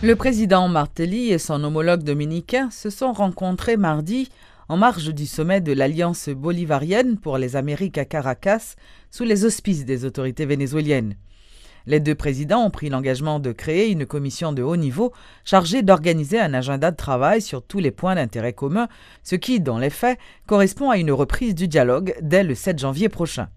Le président Martelly et son homologue dominicain se sont rencontrés mardi en marge du sommet de l'Alliance bolivarienne pour les Amériques à Caracas sous les auspices des autorités vénézuéliennes. Les deux présidents ont pris l'engagement de créer une commission de haut niveau chargée d'organiser un agenda de travail sur tous les points d'intérêt commun, ce qui, dans les faits, correspond à une reprise du dialogue dès le 7 janvier prochain.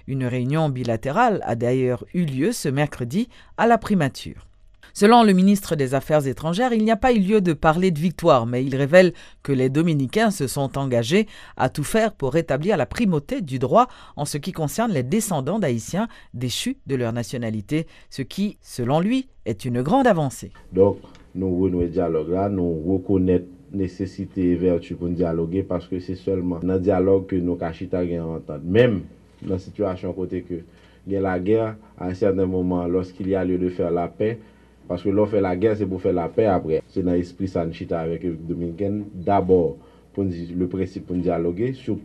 Une réunion bilatérale a d'ailleurs eu lieu ce mercredi à la primature. Selon le ministre des Affaires étrangères, il n'y a pas eu lieu de parler de victoire, mais il révèle que les Dominicains se sont engagés à tout faire pour rétablir la primauté du droit en ce qui concerne les descendants d'Haïtiens déchus de leur nationalité, ce qui, selon lui, est une grande avancée. Donc, nous renouons le dialogue là, nous reconnaissons nécessité et vertu pour dialoguer parce que c'est seulement dans le dialogue que nos cachita gagnent entendre. Même dans la situation côté que il y a la guerre, à un certain moment, lorsqu'il y a lieu de faire la paix, parce que l'on fait la guerre, c'est pour faire la paix après. C'est dans l'esprit Sanchita avec les Dominicains. D'abord, pour le principe pour dialoguer sur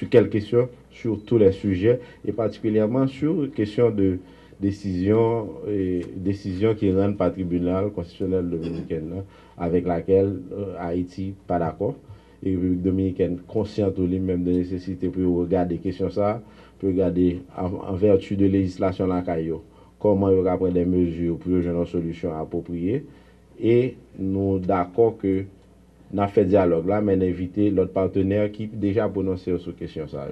quelles questions, sur tous les sujets, et particulièrement sur questions de décision qui rendent par tribunal constitutionnel dominicain, avec laquelle Haïti pas d'accord. Et la République dominicaine consciente même de la nécessité pour regarder questions ça, pour regarder en vertu de législation la caillou. Comment il va prendre des mesures pour trouver une solution appropriée. Et nous d'accord que nous avons fait dialogue là, mais inviter l'autre partenaire qui déjà prononcé sur question ça.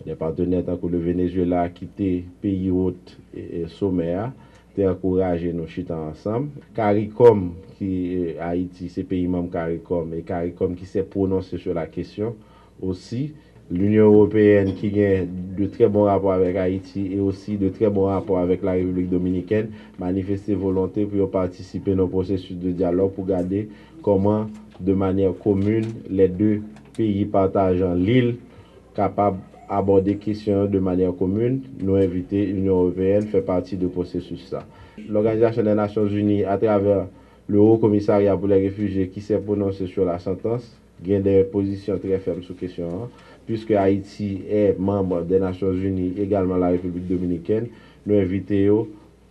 Les partenaires tant que le Venezuela qui quitté pays hôte et sommaire, t'es encouragé nous chiter ensemble. CARICOM qui Haïti, c'est pays membre CARICOM et CARICOM qui s'est prononcé sur la question aussi. L'Union européenne qui a de très bons rapports avec Haïti et aussi de très bons rapports avec la République dominicaine, manifester volonté pour participer au processus de dialogue pour garder comment, de manière commune, les deux pays partageant l'île, capables d'aborder questions de manière commune. Nous inviter l'Union européenne fait partie du processus. Ça. L'Organisation des Nations Unies, à travers le Haut Commissariat pour les réfugiés qui s'est prononcé sur la sentence, a des positions très fermes sur la question. Puisque Haïti est membre des Nations Unies, également la République dominicaine, nous invitons à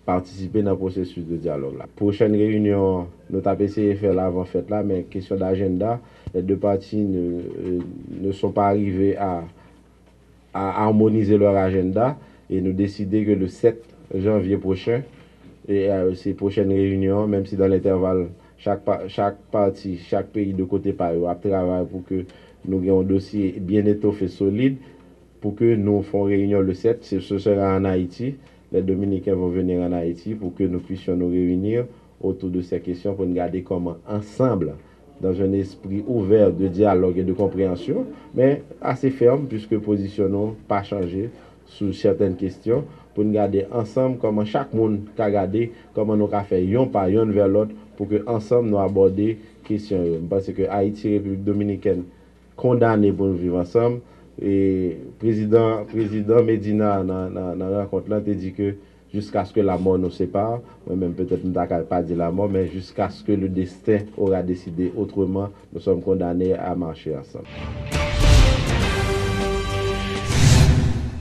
participer dans le processus de dialogue. La prochaine réunion, nous avons essayé de faire l'avant fête là, mais question d'agenda, les deux parties ne sont pas arrivées à harmoniser leur agenda et nous décidons que le 7 janvier prochain, et ces prochaines réunions, même si dans l'intervalle, chaque partie, chaque pays de côté par eux, travaille pour que nous ayons un dossier bien étoffé, solide, pour que nous fassions réunion le 7. Ce sera en Haïti. Les Dominicains vont venir en Haïti pour que nous puissions nous réunir autour de ces questions pour nous garder comment ensemble, dans un esprit ouvert de dialogue et de compréhension, mais assez ferme, puisque positionnons pas changer sur certaines questions, pour nous garder ensemble comment chaque monde peut regarder, comment nous avons fait yon par yon vers l'autre, pour que ensemble nous aborder les questions. Parce que Haïti et République dominicaine condamné pour nous vivre ensemble. Et président Medina dans la rencontre là a dit que jusqu'à ce que la mort nous sépare, moi-même peut-être nous n'avons pas dit la mort, mais jusqu'à ce que le destin aura décidé autrement, nous sommes condamnés à marcher ensemble.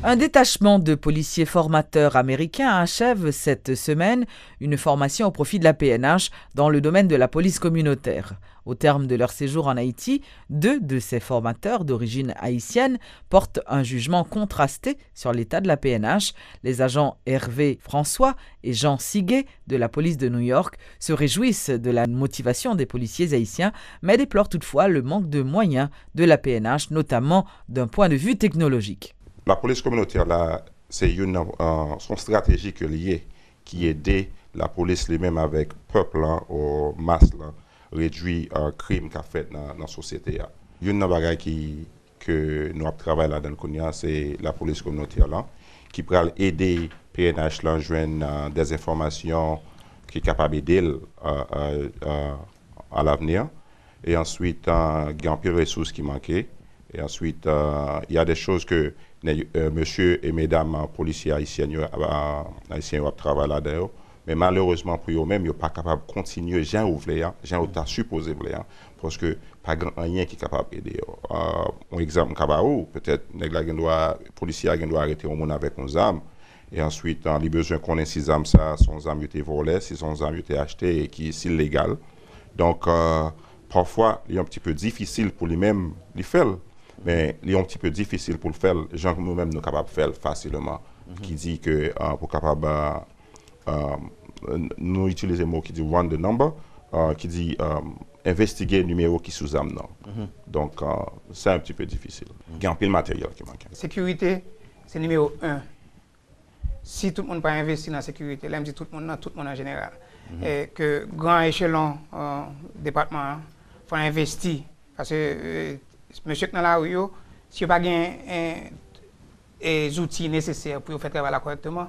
Un détachement de policiers formateurs américains achève cette semaine une formation au profit de la PNH dans le domaine de la police communautaire. Au terme de leur séjour en Haïti, 2 de ces formateurs d'origine haïtienne portent un jugement contrasté sur l'état de la PNH. Les agents Hervé François et Jean Siguet de la police de New York se réjouissent de la motivation des policiers haïtiens, mais déplorent toutefois le manque de moyens de la PNH, notamment d'un point de vue technologique. La police communautaire, là, c'est son stratégie liée qui aide la police lui-même avec le peuple, là, aux masses, là, réduit un crime qu'a fait dans la société. Une des choses que nous avons travaillé là-dedans, c'est la police communautaire, là, qui peut aider PNH à joindre des informations qui sont capables d'aider à l'avenir. Et ensuite, il y a un peu de ressources qui manquent. Et ensuite, il y a des choses que monsieur et mesdames policiers haïtiens ont travaillé là-dedans. Mais malheureusement, pour eux-mêmes, ils ne sont pas capables de continuer, j'ai supposé, parce que pas rien qui est capable d'aider. Un exemple, peut-être, les policiers doivent arrêter au monde avec nos armes. Et ensuite, les besoins qu'on ait si âmes, ça, sont âmes été volées, si sont âmes été achetées et qui est illégal. Donc, parfois, il est un petit peu difficile pour lui-même de faire, mais il est un petit peu difficile pour le faire. Les gens comme nous-mêmes, nous sommes capables de faire facilement. Qui dit que pour capable, nous utilisons le mot qui dit run the number, qui dit investiguer le numéro qui sous-âme. Donc, c'est un petit peu difficile. Il y a un peu de matériel qui manque. Sécurité, c'est numéro 1. Si tout le monde n'a pas investi dans la sécurité, là, je dis tout le monde en général, et que grand échelon département, il faut investir. Parce que monsieur qui est dans la rue, si vous n'avez pas les outils nécessaires pour faire travailler correctement,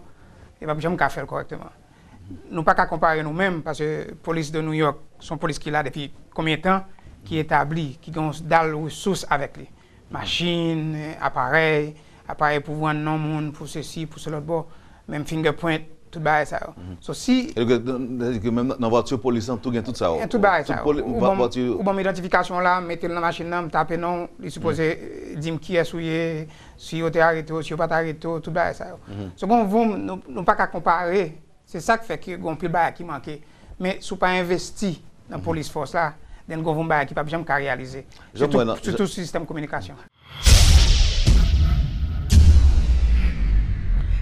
il ne va jamais faire correctement. Nous ne pouvons pas comparer nous-mêmes, parce que la police de New York, son police qui est là depuis combien de temps, qui est établie, qui ont des ressources avec les machines, appareils pour voir non monde, pour ceci, pour cela, même fingerprint, tout ça. So, si même dans la voiture police, tout ça. Tout ça. Ou bon identification là, mettez dans la machine là, tapez non, il supposé dire qui est souillé, si vous êtes arrêté, si vous n'êtes pas arrêté, tout ça. So, bon, nous ne pas comparer. C'est ça qui fait que vous avez un qui manque. Mais si vous pas investi dans la police force là, vous avez un qui ne peut jamais réaliser. Surtout le système de communication.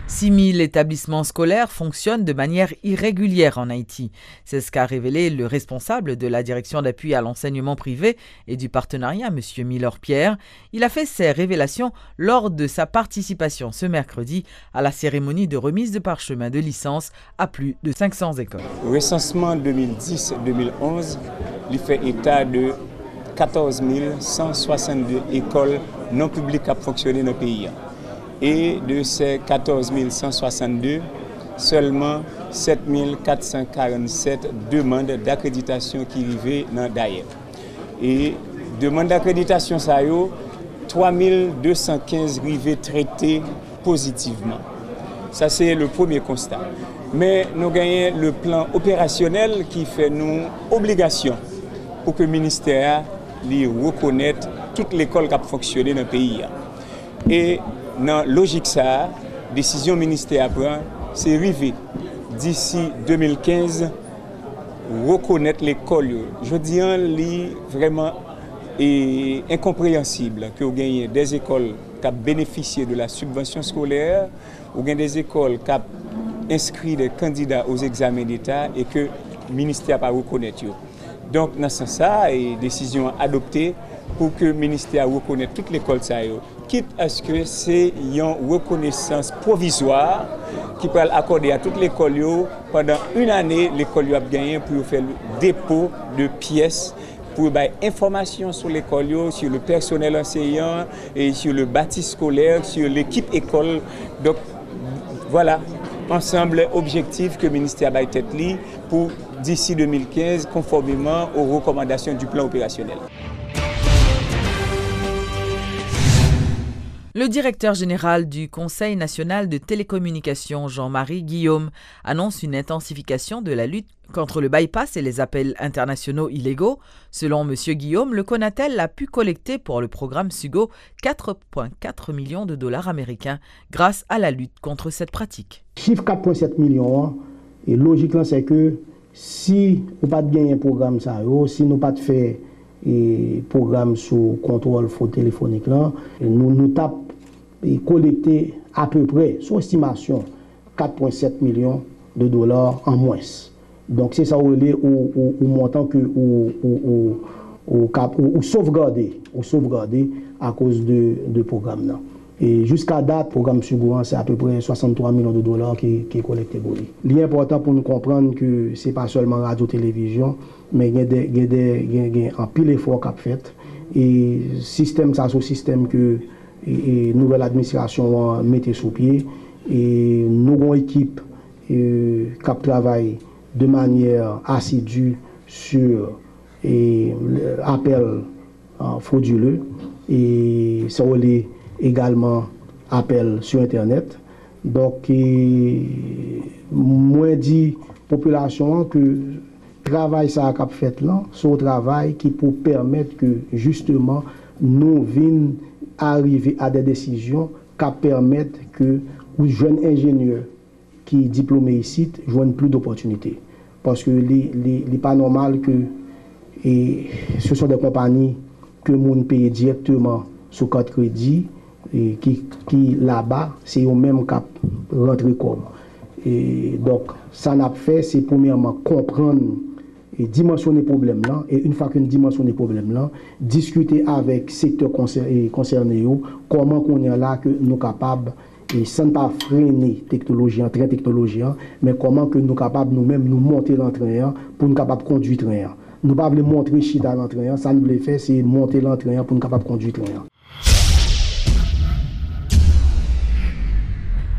6 000 établissements scolaires fonctionnent de manière irrégulière en Haïti. C'est ce qu'a révélé le responsable de la direction d'appui à l'enseignement privé et du partenariat, M. Miller-Pierre. Il a fait ces révélations lors de sa participation ce mercredi à la cérémonie de remise de parchemin de licence à plus de 500 écoles. Le recensement 2010-2011, il fait état de 14 162 écoles non publiques qui fonctionné dans le pays. Et de ces 14 162, seulement 7 447 demandes d'accréditation qui arrivaient dans d'ailleurs. Et demandes d'accréditation, ça y est, 3 215 arrivées traitées positivement. Ça, c'est le premier constat. Mais nous gagnons le plan opérationnel qui fait nous obligation pour que le ministère reconnaisse toute l'école qui a fonctionné dans le pays. Et dans la logique, la décision ministère prend, c'est arrivé d'ici 2015 reconnaître l'école. Je dis c'est vraiment incompréhensible que vous gagnez des écoles qui ont bénéficié de la subvention scolaire, ou des écoles qui ont inscrit des candidats aux examens d'État et que le ministère n'a pas reconnaître. Donc, dans ce sens, une décision adoptée pour que le ministère reconnaisse toute l'école, quitte à ce que c'est une reconnaissance provisoire qui peut accorder à toute l'école pendant une année. L'école a gagné pour faire le dépôt de pièces pour avoir information sur l'école, sur le personnel enseignant, et sur le bâti scolaire, sur l'équipe école. Donc voilà, ensemble objectif que le ministère a tête pour d'ici 2015, conformément aux recommandations du plan opérationnel. Le directeur général du Conseil national de télécommunications, Jean-Marie Guillaume, annonce une intensification de la lutte contre le bypass et les appels internationaux illégaux. Selon M. Guillaume, le Conatel a pu collecter pour le programme SUGO 4,4 millions de dollars américains grâce à la lutte contre cette pratique. Chiffre 4,7 millions, et logiquement c'est que si nous n'avons pas gagné un programme, si nous n'avons pas fait et programme sous contrôle faute téléphonique là, nous tapons et collecter à peu près, sous estimation, 4,7 millions de dollars en moins. Donc c'est ça au montant que ou sauvegarder à cause de programme là. Et jusqu'à date, le programme SUGO, c'est à peu près 63 millions de dollars qui est collecté pour lui. L'important pour nous comprendre que ce n'est pas seulement radio-télévision, mais il y a un pile effort qui a fait. Et système, ça, c'est un système que la nouvelle administration a mis sur pied. Et nous avons une équipe qui travaille de manière assidue sur l'appel frauduleux. Et ça est également appel sur Internet. Donc, moi, dis population que le travail ça a fait là, c'est un travail qui peut permettre que justement nous vînes arriver à des décisions qui permettent que ou jeunes ingénieurs qui sont diplômés ici joignent plus d'opportunités. Parce que il n'est pas normal que ce sont des compagnies que l'on paye directement sur carte crédit et qui là-bas, c'est au même cap rentrer comme. Et donc, ça n'a fait, c'est premièrement comprendre et dimensionner le problème là, et une fois qu'on dimensionne le problème là, discuter avec le secteur concerné, comment on est là que nous sommes capables, et sans ne pas freiner technologie, train technologie, mais comment que nous sommes capables nous-mêmes nous monter l'entrain pour nous capables de conduire le train. Nous ne pouvons pas montrer chita l'entrain, ça nous le fait, c'est monter l'entrain pour nous capables de conduire le train.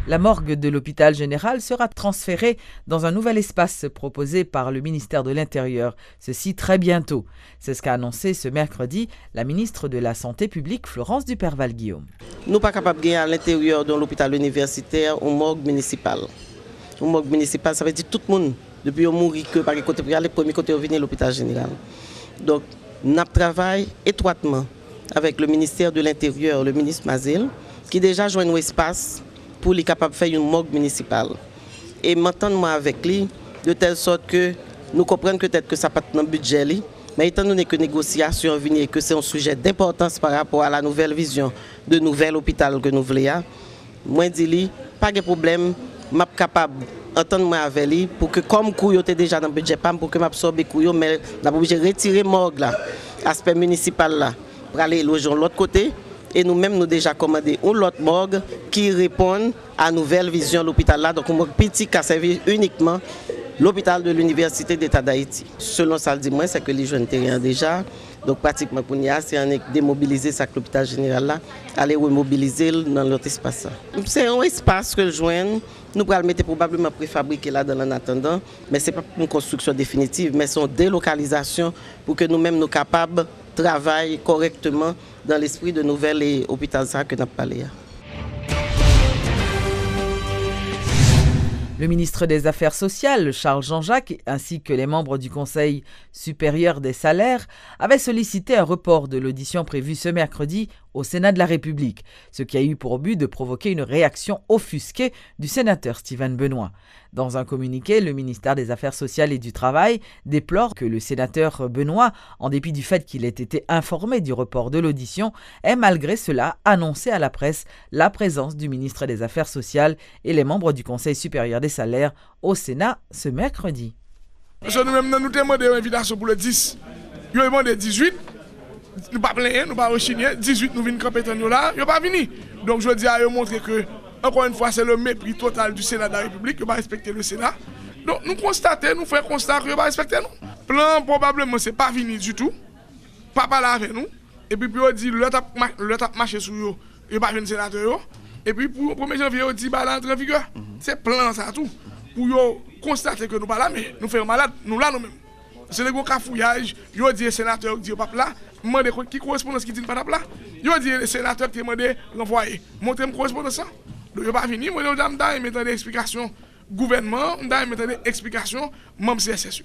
La morgue de l'hôpital général sera transférée dans un nouvel espace proposé par le ministère de l'Intérieur, ceci très bientôt. C'est ce qu'a annoncé ce mercredi la ministre de la Santé publique, Florence Duperval-Guillaume. Nous ne sommes pas capables de gagner à l'intérieur de l'hôpital universitaire une morgue municipale. Une morgue municipale, ça veut dire tout le monde, depuis qu'on mourit, que par les côtés pour aller, premier côté, on vient à l'hôpital général. Donc, nous travaillons étroitement avec le ministère de l'Intérieur, le ministre Mazil, qui déjà joint un espace pour les capables de faire une morgue municipale. Et maintenant, avec lui, de telle sorte que nous comprenons peut-être que ça n'a pas de budget, mais étant donné que négociation vient et que c'est un sujet d'importance par rapport à la nouvelle vision de nouvel hôpital que nous voulons, moi je dis, pas de problème, je suis capable d'entendre moi avec lui pour que comme Kouyo était déjà dans le budget, pour que m'absorbe Kouyo, mais je suis obligé de retirer morgue là, aspect municipal là, pour aller loger de l'autre côté. Et nous-mêmes, nous déjà commandé une autre morgue qui répond à la nouvelle vision de l'hôpital là. Donc, un morgue petit qui a servi uniquement l'hôpital de l'Université d'État d'Haïti. Selon ça, le dit moi, c'est que les jeunes terrains déjà. Donc, pratiquement, pour nous, c'est un démobiliser ça que l'hôpital général là, aller remobiliser dans l'autre espace. C'est un espace que le joignent. Nous pourrons le mettre probablement préfabriqué là dans en attendant, mais ce n'est pas une construction définitive, mais c'est une délocalisation pour que nous-mêmes nous capables de travailler correctement dans l'esprit de nouvel hôpital que nous avons parlé. Le ministre des Affaires sociales, Charles Jean-Jacques, ainsi que les membres du Conseil supérieur des salaires, avaient sollicité un report de l'audition prévue ce mercredi au Sénat de la République, ce qui a eu pour but de provoquer une réaction offusquée du sénateur Steven Benoît. Dans un communiqué, le ministère des Affaires sociales et du Travail déplore que le sénateur Benoît, en dépit du fait qu'il ait été informé du report de l'audition, ait malgré cela annoncé à la presse la présence du ministre des Affaires sociales et les membres du Conseil supérieur des salaires au Sénat ce mercredi. Nous-mêmes, nous demandons une invitation pour le 10. Nous avons demandé 18. Nous ne pas plaindre, nous ne pas rechigner. 18, nous venons camper là. Nous ne pas venir. Donc je dis à eux montrer que, encore une fois, c'est le mépris total du Sénat de la République. Ils ne pas respecter le Sénat. Donc nous constatons, nous faisons constat qu'ils ne pas respecter nous. Le plan, probablement, ce n'est pas fini du tout. Pas parler avec nous. Et puis, on dit, le temps marché sur eux, il n'y a pas de sénateur. Et puis, pour le 1er janvier, on dit, bah, l'entrée en vigueur. C'est plan, ça tout. Pour constater que nous ne sommes pas là, mais nous faisons malade, nous là nous-mêmes. C'est le gros cafouillage, ils ont dit les sénateurs qui disent pas là, demandez qui correspond à ce qui dit pas là. Ils ont dit les sénateurs qui demandent renvoyer. Montrez-moi correspond à ça. Donc, ils ne sont pas venus, moi, je vais mettre des explications gouvernement, je vais mettre des explications membres CSSU.